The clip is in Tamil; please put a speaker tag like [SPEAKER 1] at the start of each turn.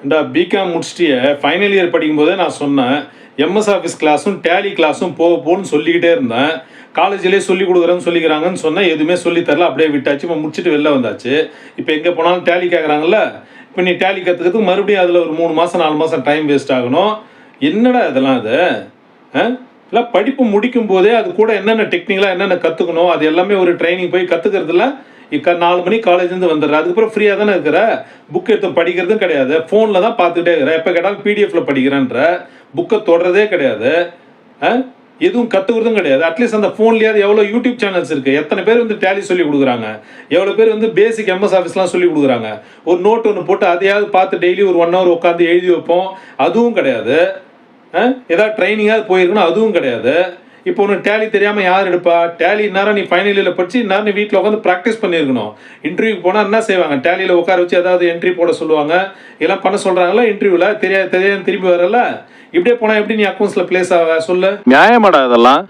[SPEAKER 1] இந்த பிகாம் முடிச்சுட்டு ஃபைனல் இயர் படிக்கும்போதே நான் சொன்னேன், எம்எஸ் ஆஃபீஸ் கிளாஸும் டேலி கிளாஸும் போன்னு சொல்லிக்கிட்டே இருந்தேன். காலேஜ்லேயே சொல்லிக் கொடுக்குறேன்னு சொல்லிக்கிறாங்கன்னு சொன்னேன், எதுவுமே சொல்லி தரல, அப்படியே விட்டாச்சு. இப்போ முடிச்சுட்டு வெளில வந்தாச்சு. இப்போ எங்கே போனாலும் டேலி கேட்குறாங்கல்ல, இப்போ நீ டேலி கற்றுக்கிறதுக்கு மறுபடியும் அதில் ஒரு 3 மாதம் 4 மாதம் டைம் வேஸ்ட் ஆகணும். என்னடா இதெல்லாம் அது? இல்லை படிப்பு முடிக்கும் போதே அது கூட என்னென்ன டெக்னிக்கலாக என்னென்ன கற்றுக்கணும், அது எல்லாமே ஒரு ட்ரைனிங் போய் கற்றுக்கிறதுல 4 மணிக்கு காலேஜ்லேருந்து வந்துடுற, அதுக்கப்புறம் ஃப்ரீயாக தானே இருக்கிற. புக் எடுத்து படிக்கிறதும் கிடையாது, ஃபோனில் தான் பார்த்துக்கிட்டே இருக்கிற. எப்போ கேட்டாலும் பிடிஎஃப்ல படிக்கிறேன்ற, புக்கை தொடரதே கிடையாது, எதுவும் கற்றுக்கிறதும் கிடையாது. அட்லீஸ்ட் அந்த ஃபோன்லேயாவது எவ்வளோ யூடியூப் சேனல்ஸ் இருக்குது, எத்தனை பேர் வந்து டேலி சொல்லி கொடுக்குறாங்க, எவ்வளோ பேர் வந்து பேசிக் எம்எஸ் ஆஃபீஸ்லாம் சொல்லி கொடுக்குறாங்க. ஒரு நோட் ஒன்று போட்டு அதையாவது பார்த்து டெய்லி ஒரு 1 ஹவர் உட்காந்து எழுதி வைப்போம், அதுவும் கிடையாது. ஏதாவது ட்ரைனிங்காவது போயிருக்கணும், அதுவும் கிடையாது. இப்போ ஒன்று டேலி தெரியாமல் யார் எடுப்பா? டேலி இந்நேரம் நீ ஃபைனல் இயரில் படிச்சு இந்நேரம் நீ வீட்டில் உட்காந்து ப்ராக்டிஸ் பண்ணியிருக்கணும். இன்டர்வியூக்கு போனால் என்ன செய்வாங்க? டேலியில் உட்கார வச்சு ஏதாவது என்ட்ரி போட சொல்லுவாங்க, இதெல்லாம் பண்ண சொல்கிறாங்களா இன்டர்வியூவில்? தெரியாது திரும்பி வரல. இப்படியே போனால் எப்படி நீ அக்கௌண்ட்ஸில் பிளேஸ் ஆக சொல்லு?
[SPEAKER 2] நியாயமாடா இதெல்லாம்?